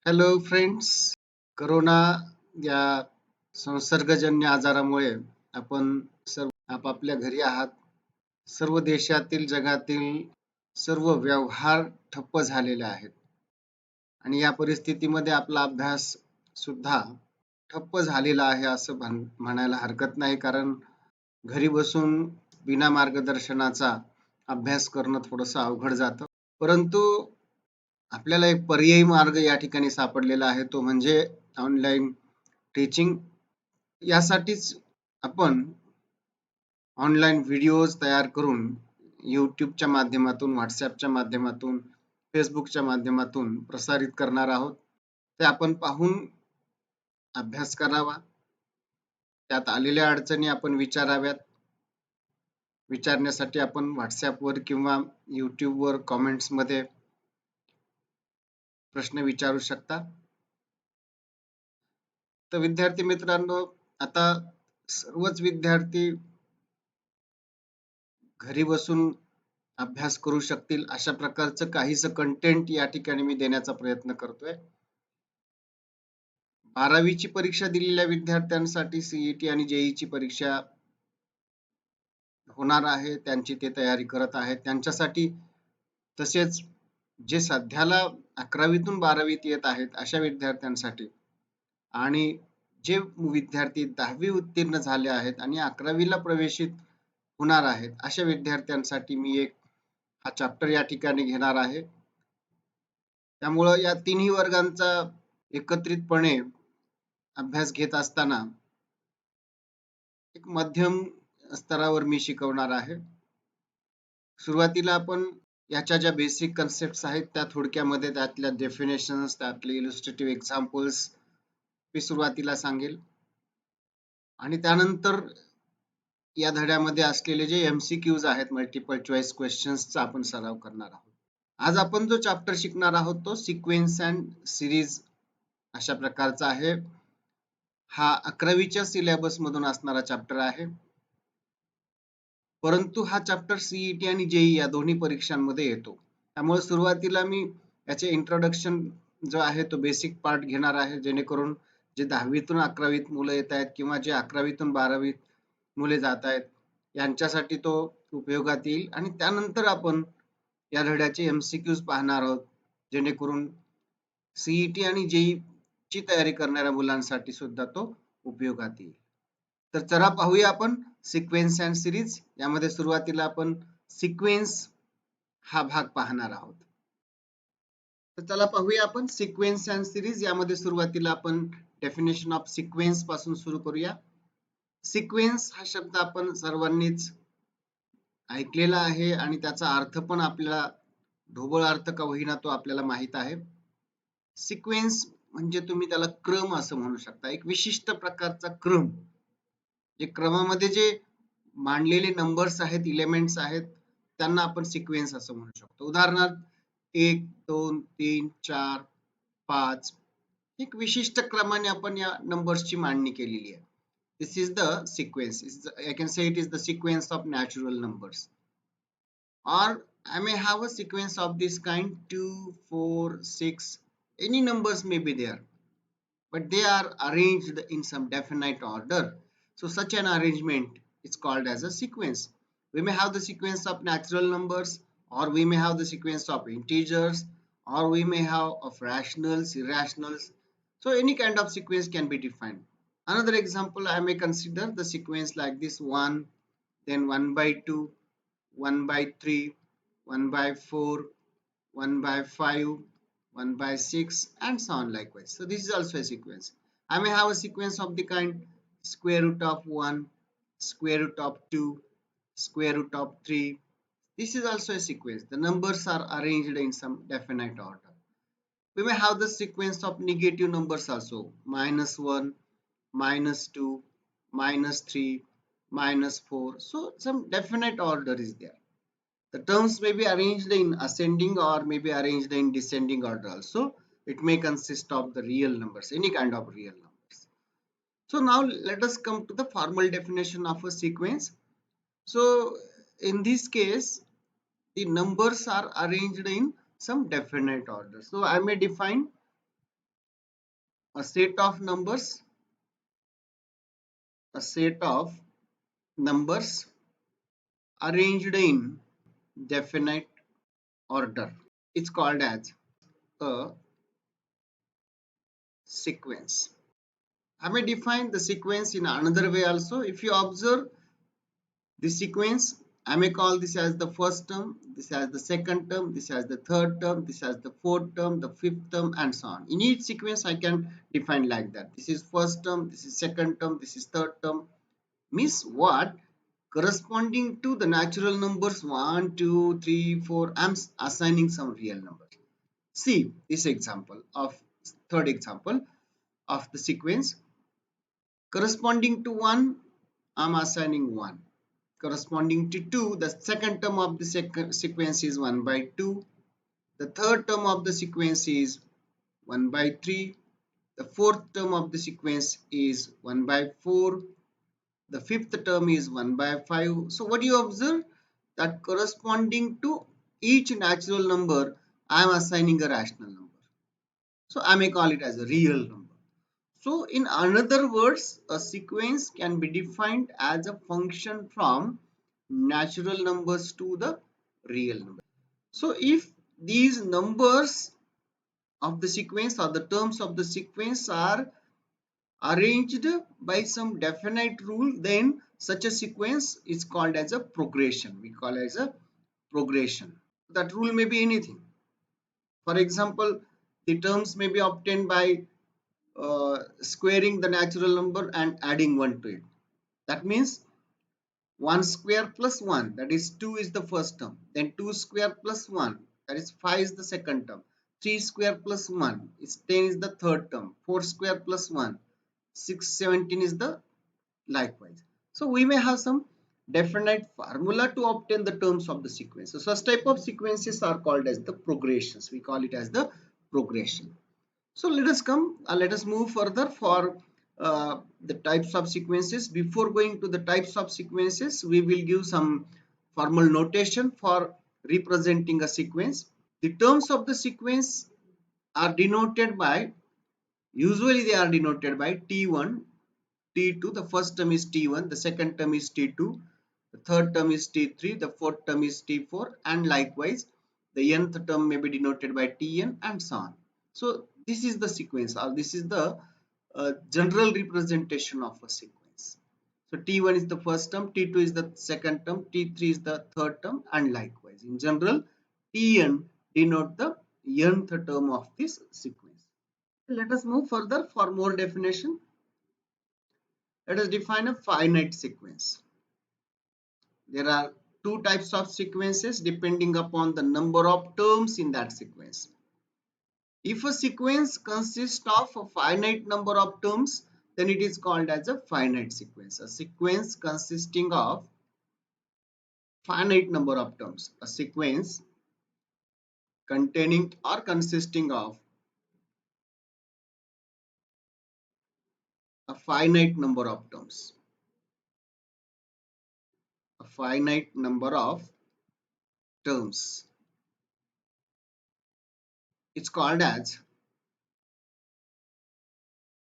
Hello friends, corona या संसर्गजन्य आजारामुळे आपण सर्व आपापल्या घरी आहात. सर्व देशातील जगातील सर्व व्यवहार ठप्प झालेले आहेत आणि या परिस्थितीमध्ये आपला अभ्यास सुद्धा ठप्प झालेला आहे असं म्हणायला हरकत नाही, कारण घरी बसून बिना मार्गदर्शनाचा अभ्यास करणं थोडंसं अवघड जातं. परंतु आपल्याला एक पर्यायी मार्ग या ठिकाणी सापडलेला आहे, तो म्हणजे ऑनलाईन टीचिंग. यासाठीच आपण ऑनलाईन व्हिडिओज तयार करून यूट्यूबच्या माध्यमातून, व्हॉट्सॲपच्या माध्यमातून, फेसबुकच्या माध्यमातून प्रसारित करणार आहोत. ते आपण पाहून अभ्यास करावा, त्यात आलेल्या अडचणी आपण विचाराव्यात. विचारण्यासाठी आपण व्हॉट्सॲपवर किंवा यूट्यूबवर कॉमेंट्समध्ये प्रश्न विचारू शकता. तर विद्यार्थी मित्रांनो, आता सर्वच विद्यार्थी घरी बसून अभ्यास करू शकतील अशा प्रकारचं काहीसं कंटेंट या ठिकाणी मी देण्याचा प्रयत्न करतोय. 12वीची परीक्षा दिलेल्या विद्यार्थ्यांसाठी सीईटी आणि जेईची परीक्षा होणार आहे, त्यांची ते तयारी करत आहेत त्यांच्यासाठी. तसेच जे सध्याला 11वीतून 12वीत येत आहेत अशा विद्यार्थ्यांसाठी, आणि जे विद्यार्थी 10वी उत्तीर्ण झाले आहेत आणि 11वीला प्रवेशित होणार आहेत अशा विद्यार्थ्यांसाठी मी हा चॅप्टर या ठिकाणी घेणार आहे. त्यामुळं या तिन्ही वर्गांचा एकत्रितपणे अभ्यास घेत असताना एक मध्यम स्तरावर मी शिकवणार आहे. सुरुवातीला आपण याच्या ज्या बेसिक कन्सेप्ट्स आहेत त्या थोडक्यामध्ये, त्यातल्या डेफिनेशन्स, त्यातले इलस्ट्रेटिव्ह एक्झाम्पल्स मी सुरुवातीला सांगेल, आणि त्यानंतर या धड्यामध्ये असलेले जे MCQs आहेत, मल्टिपल चॉईस क्वेश्चन्सचा आपण सराव करणार आहोत. आज आपण जो चॅप्टर शिकणार आहोत तो सिक्वेन्स अँड सिरीज अशा प्रकारचा आहे. हा 11वीच्या सिलेबस मधून असणारा चॅप्टर आहे, परंतु हा चॅप्टर सीईटी आणि जेई या दोन्ही परीक्षांमध्ये येतो. त्यामुळे सुरुवातीला मी याचे इंट्रोडक्शन जो आहे तो बेसिक पार्ट घेणार आहे, जेणेकरून जे 10वीतून 11वीत मुलं येत आहेत किंवा जे 11वीतून 12वीत मुले जात आहेत यांच्यासाठी तो उपयोगात येईल. आणि त्यानंतर आपण या धड्याचे MCQs पाहणार आहोत, जेणेकरून सीईटी आणि जेई ची तयारी करणाऱ्या मुलांसाठी सुद्धा तो उपयोगात येईल. तर चला पाहूया आपण सिक्वेन्स अँड सिरीज. यामध्ये सुरुवातीला आपण सिक्वेन्स हा भाग पाहणार आहोत. तर चला पाहूया आपण सिक्वेन्स अँड सिरीज. यामध्ये सुरुवातीला आपण डेफिनेशन ऑफ सिक्वेन्स पासून सुरू करूया. सिक्वेन्स हा शब्द आपण सर्वांनीच ऐकलेला आहे आणि त्याचा अर्थ पण आपल्याला, ढोबळ अर्थ का होईना, तो आपल्याला माहित आहे. सिक्वेन्स म्हणजे तुम्ही त्याला क्रम असं म्हणू शकता, एक विशिष्ट प्रकारचा क्रम, जे क्रमामध्ये जे मांडलेले नंबर्स आहेत, इलेमेंट्स आहेत, त्यांना आपण सिक्वेन्स असं म्हणू शकतो. उदाहरणार्थ 1, 2, 3, 4, 5 एक विशिष्ट क्रमाने आपण या नंबर्सची मांडणी केलेली आहे. This is the sequence. I can say it is the sequence of natural numbers. Or I may have a sequence of this kind, 2, 4, 6. Any numbers may be there, but they are arranged in some definite order. So such an arrangement is called as a sequence. We may have the sequence of natural numbers, or we may have the sequence of integers, or we may have of rationals, irrationals. So any kind of sequence can be defined. Another example, I may consider the sequence like this: 1, then 1 by 2, 1 by 3, 1 by 4, 1 by 5, 1 by 6, and so on likewise. So this is also a sequence. I may have a sequence of the kind square root of 1, square root of 2, square root of 3. This is also a sequence. The numbers are arranged in some definite order. We may have the sequence of negative numbers also: -1, -2, -3, -4. So some definite order is there. The terms may be arranged in ascending or may be arranged in descending order also. It may consist of the real numbers, any kind of real numbers. So now let us come to the formal definition of a sequence. So in this case, the numbers are arranged in some definite order. So I may define A set of numbers, a set of numbers arranged in definite order. It's called as a sequence. I may define the sequence in another way also. If you observe the sequence, I may call this as the first term, this as the second term, this as the third term, this as the fourth term, the fifth term, and so on. In each sequence, I can define like that. This is first term, this is second term, this is third term. Means what? Corresponding to the natural numbers 1, 2, 3, 4, I'm assigning some real numbers. See this example of third example of the sequence. Corresponding to 1, I'm assigning 1. Corresponding to 2, the second term of the sequence is 1 by 2. The third term of the sequence is 1 by 3. The fourth term of the sequence is 1 by 4. The fifth term is 1 by 5. So what do you observe? That corresponding to each natural number, I am assigning a rational number. So I may call it as a real number. So in other words, a sequence can be defined as a function from natural numbers to the real number. So if these numbers of the sequence or the terms of the sequence are arranged by some definite rule, then such a sequence is called as a progression. We call it as a progression. That rule may be anything. For example, the terms may be obtained by squaring the natural number and adding 1 to it. That means 1 square plus 1, that is 2 is the first term. Then 2 square plus 1, that is 5 is the second term. 3 square plus 1 is 10 is the third term. 4 square plus 1, 6, 17 is the likewise. So we may have some definite formula to obtain the terms of the sequence. So such type of sequences are called as the progressions. We call it as the progression. So let us move further for the types of sequences. Before going to the types of sequences, we will give some formal notation for representing a sequence. The terms of the sequence are denoted by, usually they are denoted by T1, T2. The first term is T1, the second term is T2, the third term is T3, the fourth term is T4, and likewise the nth term may be denoted by Tn and so on. So this is the sequence, or this is the general representation of a sequence. So T1 is the first term, T2 is the second term, T3 is the third term, and likewise. In general, Tn denote the nth term of this sequence. Let us move further for more definition. Let us define a finite sequence. There are two types of sequences depending upon the number of terms in that sequence. If a sequence consists of a finite number of terms, then it is called as a finite sequence. A sequence consisting of finite number of terms. A sequence containing or consisting of a finite number of terms. A finite number of terms. It's called as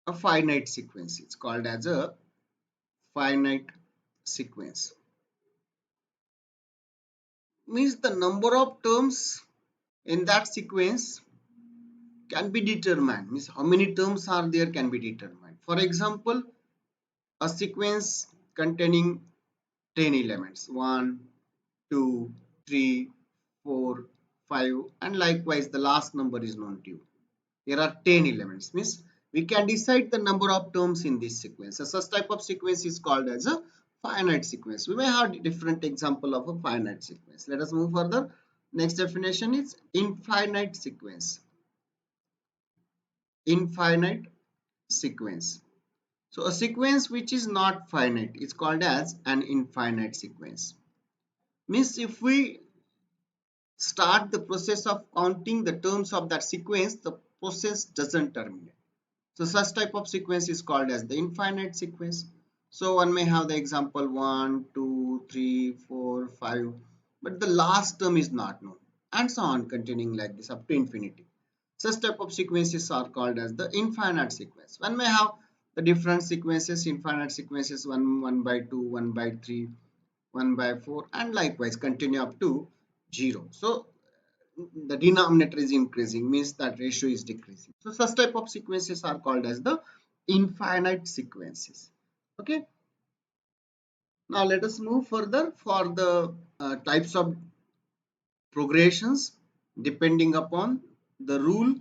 a finite sequence. It's called as a finite sequence. Means the number of terms in that sequence can be determined. Means how many terms are there can be determined. For example, a sequence containing 10 elements, 1, 2, 3, 4, 5, and likewise the last number is known to you. There are 10 elements. Means we can decide the number of terms in this sequence. So such type of sequence is called as a finite sequence. We may have different example of a finite sequence. Let us move further. Next definition is infinite sequence. Infinite sequence. So a sequence which is not finite is called as an infinite sequence. Means if we start the process of counting the terms of that sequence, the process doesn't terminate. So such type of sequence is called as the infinite sequence. So one may have the example 1, 2, 3, 4, 5, but the last term is not known, and so on, continuing like this up to infinity. Such type of sequences are called as the infinite sequence. One may have the different sequences, infinite sequences, 1 by 2, 1 by 3, 1 by 4, and likewise continue up to 0. So the denominator is increasing, means that ratio is decreasing. So such type of sequences are called as the infinite sequences. Okay. Now let us move further for the types of progressions depending upon the rule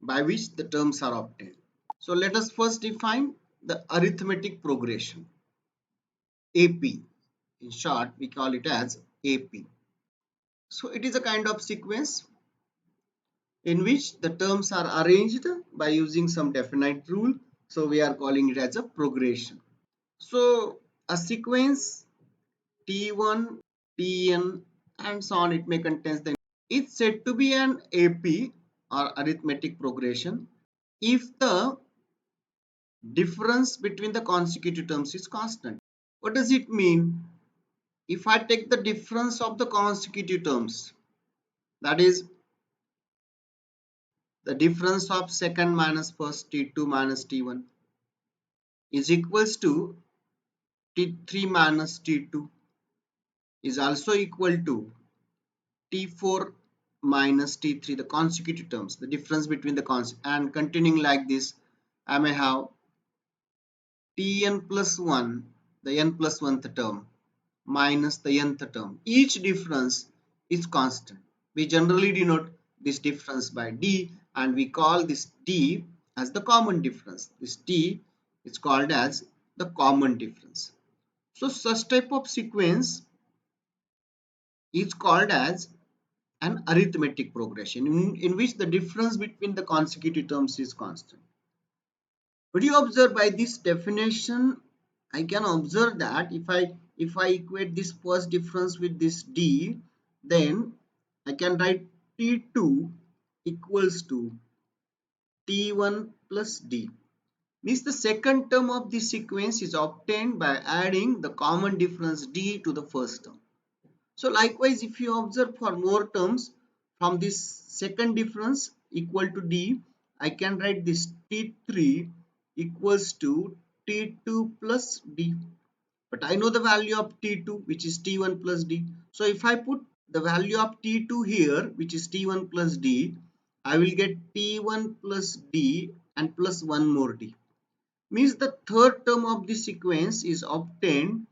by which the terms are obtained. So let us first define the arithmetic progression, AP. In short, we call it as AP. So it is a kind of sequence in which the terms are arranged by using some definite rule. So we are calling it as a progression. So a sequence T1, Tn, and so on, it may contain the, it's said to be an AP or arithmetic progression if the difference between the consecutive terms is constant. What does it mean? If I take the difference of the consecutive terms, that is the difference of second minus first, T2 minus T1 is equals to T3 minus T2 is also equal to T4 minus T3, the consecutive terms, the difference between the and continuing like this, I may have Tn plus 1, the n plus 1th term, minus the nth term. Each difference is constant. We generally denote this difference by D, and we call this D as the common difference. This D is called as the common difference. So such type of sequence is called as an arithmetic progression in which the difference between the consecutive terms is constant. Would you observe by this definition? I can observe that if I equate this first difference with this D, then I can write T2 equals to T1 plus D. Means the second term of this sequence is obtained by adding the common difference D to the first term. So likewise, if you observe for more terms from this second difference equal to D, I can write this T3 equals to T2 plus D. But I know the value of T2, which is T1 plus D. So if I put the value of T2 here, which is T1 plus D, I will get T1 plus D and plus one more D. Means the third term of this sequence is obtained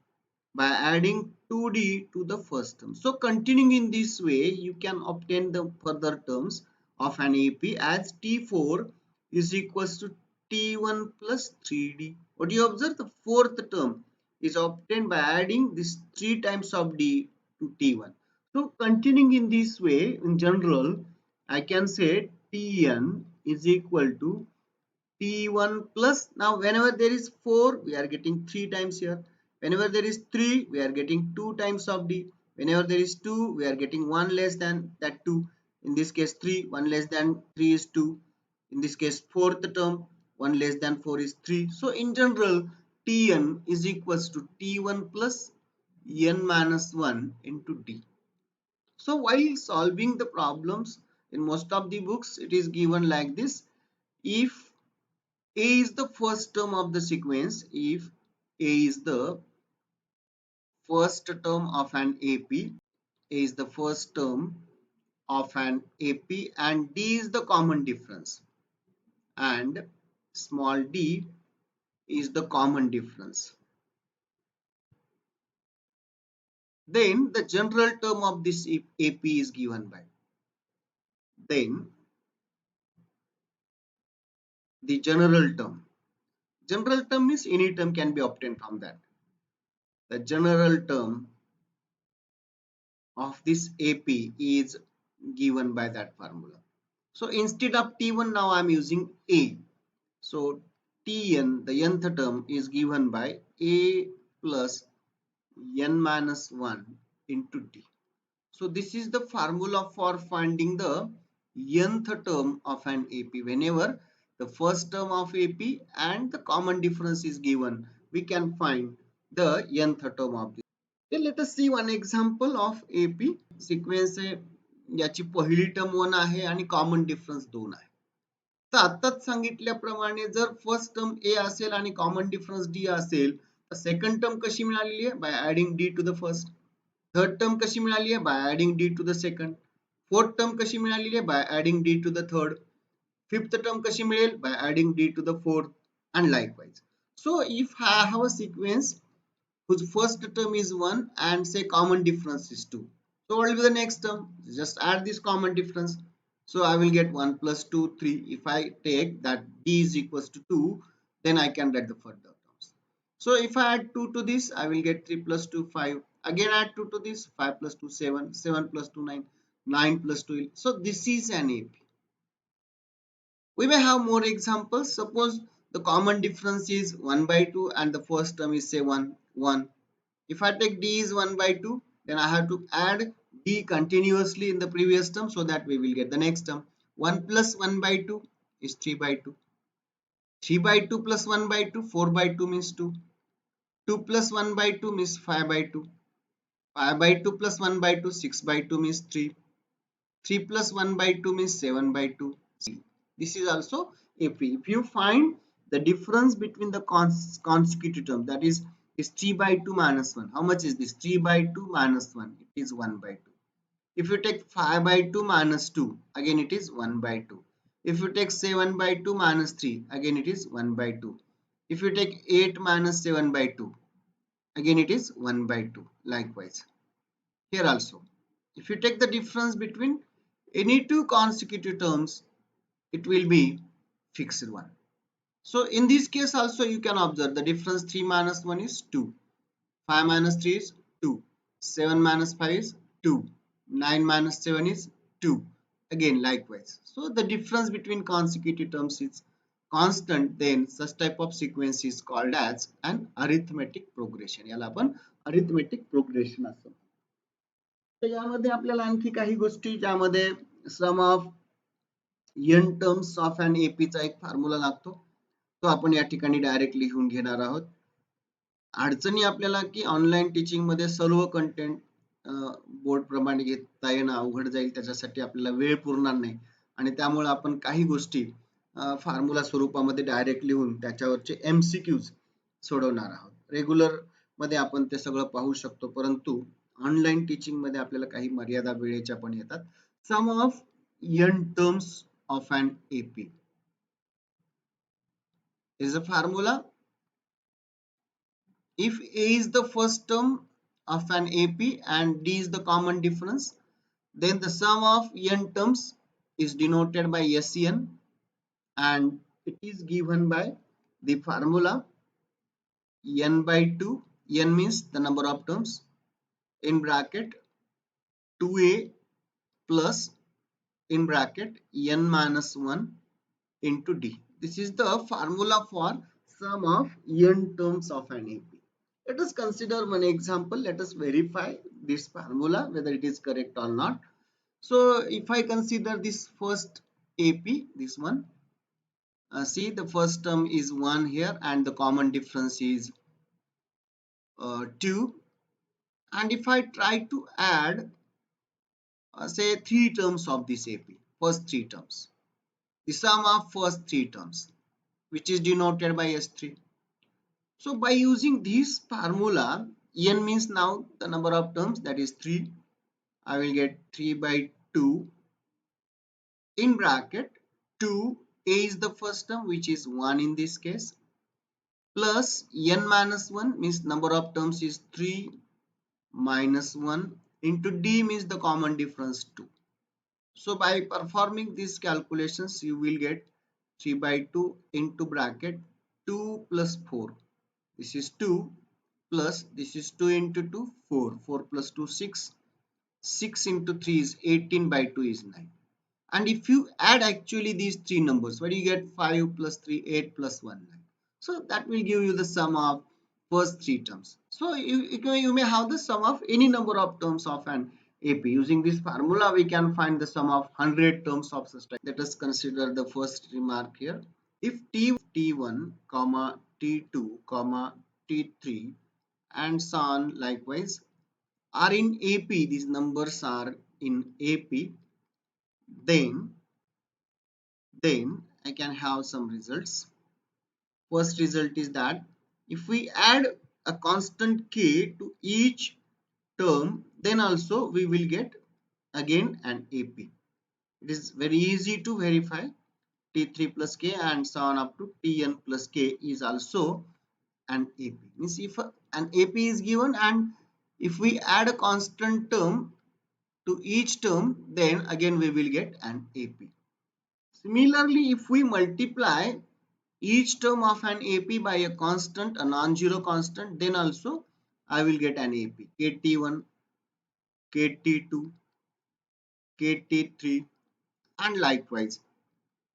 by adding 2D to the first term. So continuing in this way, you can obtain the further terms of an AP as T4 is equals to T1 plus 3D. What do you observe? The fourth term is obtained by adding this 3 times of D to T1. So continuing in this way, in general, I can say Tn is equal to T1 plus, now whenever there is 4, we are getting 3 times here. Whenever there is 3, we are getting 2 times of D. Whenever there is 2, we are getting 1 less than that 2. In this case 3, 1 less than 3 is 2. In this case fourth term, 1 less than 4 is 3. So in general, Tn is equals to T1 plus n minus 1 into D. So while solving the problems in most of the books, it is given like this. If A is the first term of the sequence, if A is the first term of an AP, A is the first term of an AP, and D is the common difference, and small d is the common difference, then the general term of this AP is given by, then the general term means any term can be obtained from that. The general term of this AP is given by that formula. So instead of T1, now I am using A. So Tn, the nth term, is given by A plus n minus 1 into D. So this is the formula for finding the nth term of an AP. Whenever the first term of AP and the common difference is given, we can find the nth term of this. Okay, let us see one example of AP. Sequence याची पहिली term 1 आहे आणि common difference 2 आहे. तर आताच सांगितल्याप्रमाणे जर first term ए असेल आणि कॉमन डिफरन्स डी असेल तर सेकंड टर्म कशी मिळालेली आहे by adding d to the first. Third term कशी मिळाली आहे by adding d to the second. Fourth term कशी मिळालेली आहे by adding d to the third. Fifth term कशी मिळेल by adding d to the fourth and likewise. So if I have a sequence whose first term is 1 and say common difference is 2, so what will be the next term? Just add this common difference. So I will get 1 plus 2 3. If I take that d is equals to 2, then I can write the further terms. So if I add 2 to this, I will get 3 plus 2 5. Again add 2 to this, 5 plus 2 7, 7 plus 2 9, 9 plus 2 11. So this is an AP. We may have more examples. Suppose the common difference is 1 by 2 and the first term is say 1, 1. If I take d is 1 by 2, then I have to add d continuously in the previous term so that we will get the next term. 1 plus 1 by 2 is 3 by 2. 3 by 2 plus 1 by 2, 4 by 2 means 2. 2 plus 1 by 2 means 5 by 2. 5 by 2 plus 1 by 2, 6 by 2 means 3. 3 plus 1 by 2 means 7 by 2. This is also AP. If you find the difference between the consecutive term, that is 3 by 2 minus 1. How much is this? 3 by 2 minus 1. It is 1 by 2. If you take 5 by 2 minus 2, again it is 1 by 2. If you take 7 by 2 minus 3, again it is 1 by 2. If you take 8 minus 7 by 2, again it is 1 by 2. Likewise. Here also, if you take the difference between any two consecutive terms, it will be fixed one. So in this case also you can observe the difference 3 minus 1 is 2, 5 minus 3 is 2, 7 minus 5 is 2, 9 minus 7 is 2. Again likewise. So the difference between consecutive terms is constant, then such type of sequence is called as an arithmetic progression. याला आपण arithmetic progression असं. तर यामध्ये आपल्याला आणखी काही गोष्टी ज्यामध्ये some of n terms of n AP चा एक फॉर्म्युला लागतो, तो आपण या ठिकाणी डायरेक्ट लिहून घेणार आहोत. अडचणी आपल्याला की ऑनलाईन टीचिंग मध्ये सर्व कंटेंट बोर्ड प्रमाणे घेता येणं अवघड जाईल, त्याच्यासाठी आपल्याला वेळ पुरणार नाही आणि त्यामुळे आपण काही गोष्टी फॉर्म्युला स्वरूपामध्ये डायरेक्ट लिहून त्याच्यावरचे एमसीक्यूज सोडवणार आहोत. रेग्युलर मध्ये आपण ते सगळं पाहू शकतो, परंतु ऑनलाईन टीचिंग मध्ये आपल्याला काही मर्यादा वेळेच्या पण येतात. सम of n terms of an AP is a formula. If A is the first term of an AP and D is the common difference, then the sum of n terms is denoted by SN and it is given by the formula n by 2. N means the number of terms in bracket 2A plus in bracket n minus 1 into D. This is the formula for sum of n terms of an AP. Let us consider one example. Let us verify this formula whether it is correct or not. So if I consider this first AP, this one, see the first term is 1 here and the common difference is 2. And if I try to add say 3 terms of this AP, first 3 terms, the sum of first 3 terms, which is denoted by S3. So by using this formula, n means now the number of terms, that is 3. I will get 3 by 2 in bracket 2. A is the first term, which is 1 in this case, plus n minus 1 means number of terms is 3 minus 1 into D means the common difference 2. So by performing these calculations, you will get 3 by 2 into bracket 2 plus 4. This is 2 plus this is 2 into 2, 4. 4 plus 2, 6. 6 into 3 is 18 by 2 is 9. And if you add actually these three numbers, what do you get? 5 plus 3, 8 plus 1, 9. So that will give you the sum of first three terms. So you may have the sum of any number of terms of an AP. Using this formula, we can find the sum of 100 terms of such type. Let us consider the first remark here. If T1, comma T2, comma T3 and so on likewise are in AP, these numbers are in AP, then I can have some results. First result is that if we add a constant k to each term, then also we will get again an AP. It is very easy to verify. T3 plus k and so on up to Tn plus k is also an AP. Means if an AP is given and if we add a constant term to each term, then again we will get an AP. Similarly, if we multiply each term of an AP by a constant, a non-zero constant, then also I will get an AP. KT1, KT2, KT3 and likewise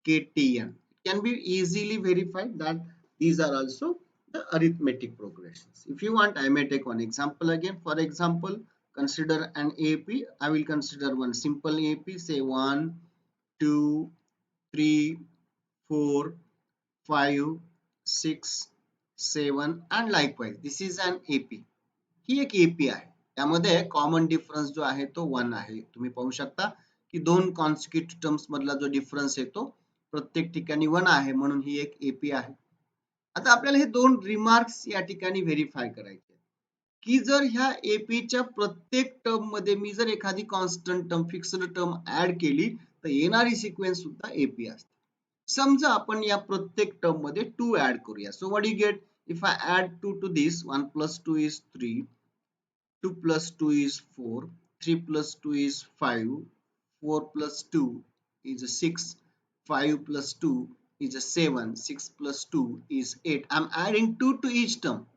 KTN. It can be easily verified that these are also the arithmetic progressions. If you want, I may take one example again. For example, consider an AP. I will consider one simple AP, say 1, 2, 3, 4, 5, 6, 7 and likewise. This is an AP. ही एक AP आहे. त्यामध्ये common difference जो आहे तो 1 आहे. तुम्ही पाहू शकता की दोन कॉन्सिक्युटिव्ह टर्म्स मधला जो डिफरन्स आहे तो प्रत्येक ठिकाणी 1 आहे, म्हणून ही एक AP आहे. आता आपल्याला हे दोन रिमार्क्स या ठिकाणी व्हेरीफाय करायचे की जर ह्या APच्या प्रत्येक टर्म मध्ये मी जर एखादी constant term fixed term add केली तर येणारी सिक्वेन्स सुद्धा AP असते. समजा आपण या प्रत्येक टर्म मध्ये 2 ऍड करूया. So what you get if I add 2 to this 1 plus 2 is 3, 2 plus 2 is 4, 3 plus 2 is 5, 4 plus 2 is 6, 5 plus 2 is 7, 6 plus 2 is 8. I'm adding 2 to each term.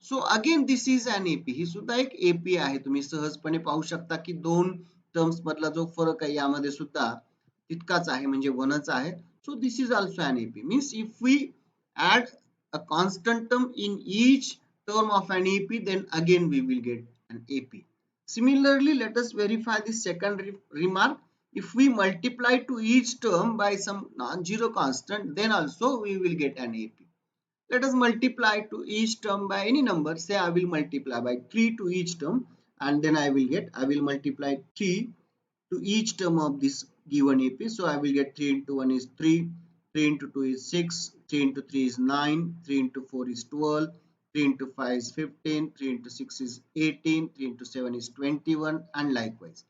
So again this is an AP. ही सुद्धा एक AP आहे. तुम्ही सहजपणे पाहू शकता की दोन टर्म्स मधला जो फरक आहे यामध्ये सुद्धा तितकाच आहे, म्हणजे 1च आहे. So this is also an AP. Means if we add a constant term in each term of an AP, then again we will get an AP. Similarly, let us verify the second remark. If we multiply to each term by some non-zero constant, then also we will get an AP. Let us multiply to each term by any number. Say I will multiply by 3 to each term, and then I will multiply 3 to each term of this given AP. So I will get 3 into 1 is 3, 3 into 2 is 6, 3 into 3 is 9, 3 into 4 is 12, 3 into 5 is 15, 3 into 6 is 18, 3 into 7 is 21 and likewise.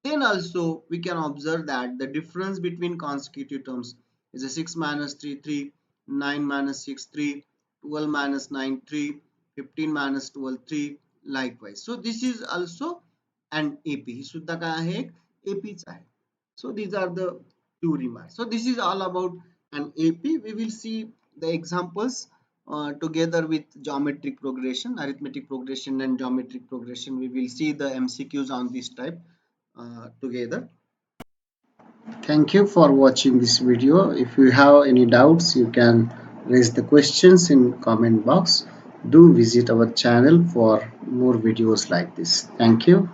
Then also we can observe that the difference between consecutive terms is a 6 minus 3, 3, 9 minus 6, 3, 12 minus 9, 3, 15 minus 12, 3, likewise. So this is also an AP. ही सुद्धा काय आहे? AP च आहे. So these are the two remarks. So this is all about an AP. We will see the examples together with geometric progression, arithmetic progression and geometric progression. We will see the MCQs on this type together. Thank you for watching this video. If you have any doubts, you can raise the questions in comment box. Do visit our channel for more videos like this. Thank you.